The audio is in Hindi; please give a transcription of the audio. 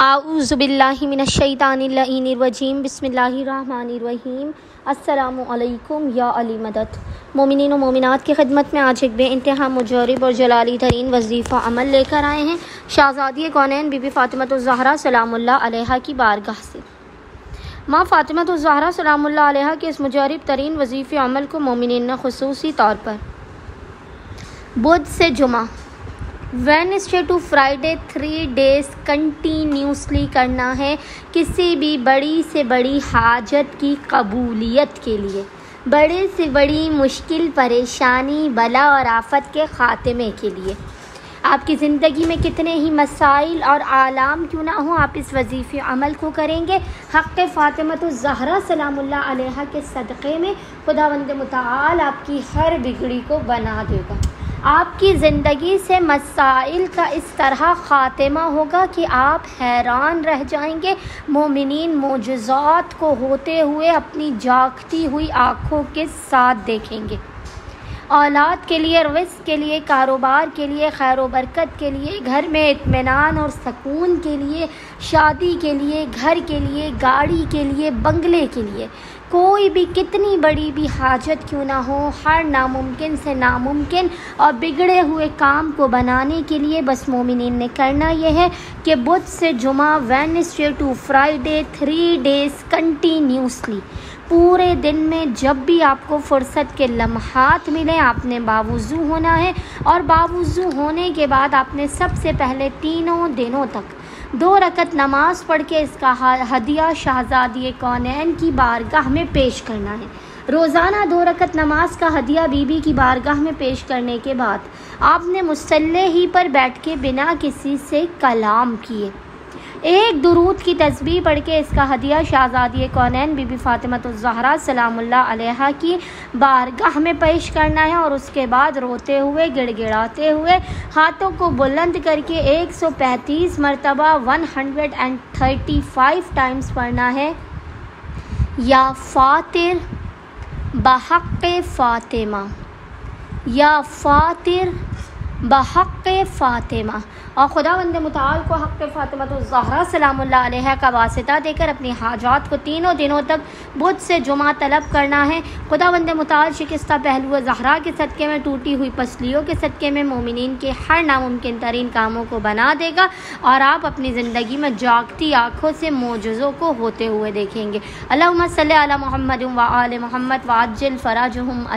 आऊज़ुबिल्लाहि मिनश्शैतानिर्रजीम बिस्मिल्लाहिर्रहमानिर्रहीम। अस्सलामु अलैकुम या अली मदद। मोमिनीन व मोमिनात की खिदमत में आज एक बेइंतहा मुजर्रब और जलाली तरीन वजीफ़ा अमल लेकर आए हैं शहज़ादी कौनैन बीबी फ़ातिमतुज़्ज़हरा सलामुल्लाह अलैहा की बारगाह से। माँ फ़ातिमतुज़्ज़हरा सलामुल्लाह अलैहा के इस मुजर्रब तरीन वजीफ़े अमल को मोमिनीन ने खुसूसी तौर पर बुध से जुमा Wednesday to Friday 3 days continuously करना है, किसी भी बड़ी से बड़ी हाजत की कबूलियत के लिए, बड़े से बड़ी मुश्किल, परेशानी, बला और आफत के ख़ात्मे के लिए। आपकी ज़िंदगी में कितने ही मसाइल और आलाम क्यों ना हो, आप इस वजीफ़े अमल को करेंगे। हक़ फ़ातिमतुज़्ज़हरा सलामुल्लाह अलैहा के सदक़े में खुदावंद मुतआल आपकी हर बिगड़ी को बना देगा। आपकी ज़िंदगी से मसाइल का इस तरह ख़ात्मा होगा कि आप हैरान रह जाएंगे। मोमिनीन मोजज़ात को होते हुए अपनी जागती हुई आँखों के साथ देखेंगे। औलाद के लिए, रिज़्क़ के लिए, कारोबार के लिए, खैर व बरकत के लिए, घर में इत्मीनान और सकून के लिए, शादी के लिए, घर के लिए, गाड़ी के लिए, बंगले के लिए, कोई भी कितनी बड़ी भी हाजत क्यों ना हो, हर नामुमकिन से नामुमकिन और बिगड़े हुए काम को बनाने के लिए बस मोमिनीन ने करना यह है कि बुध से जुमा Wednesday to Friday 3 days continuously पूरे दिन में जब भी आपको फ़ुर्सत के लम्हात मिले आपने बावुज़ू होना है। और बावुज़ू होने के बाद आपने सबसे पहले तीनों दिनों तक 2 रकत नमाज पढ़ के इसका हदिया शहज़ादी कौनैन की बारगाह में पेश करना है। रोज़ाना 2 रकत नमाज का हदिया बीबी की बारगाह में पेश करने के बाद आपने मुसल्ले ही पर बैठ के बिना किसी से कलाम किए एक दुरूद की तस्बीह पढ़ के इसका हदिया शहज़ादी कौनैन बीबी फ़ातिमतुज़्ज़हरा सलामुल्लाह अलैहा की बारगाह में पेश करना है। और उसके बाद रोते हुए, गिड़गिड़ाते हुए, हाथों को बुलंद करके 135 मरतबा 135 टाइम्स पढ़ना है, या फ़ातिर बहक़्क़े फ़ातिमा, या फ़ातिर बहक़्क़े फ़ातिमा। और खुदावंद मुतआल को हक़्क़े फ़ातिमतुज़्ज़हरा सलामुल्लाह अलैहा का वास्ता देकर अपनी हाजात को तीनों दिनों तक बुध से जुमा तलब करना है। खुदावंद मुतआल शिकस्ता पहलू ज़हरा के सदक़े में, टूटी हुई पसलियों के सदक़े में मोमिनीन के हर नामुमकिन तरीन कामों को बना देगा और आप अपनी ज़िंदगी में जागती आँखों से मोजज़ों को होते हुए देखेंगे। अल्लाहुम्मा सल्ली अला मुहम्मद व आले मुहम्मद व अज्जिल फ़राजहुम।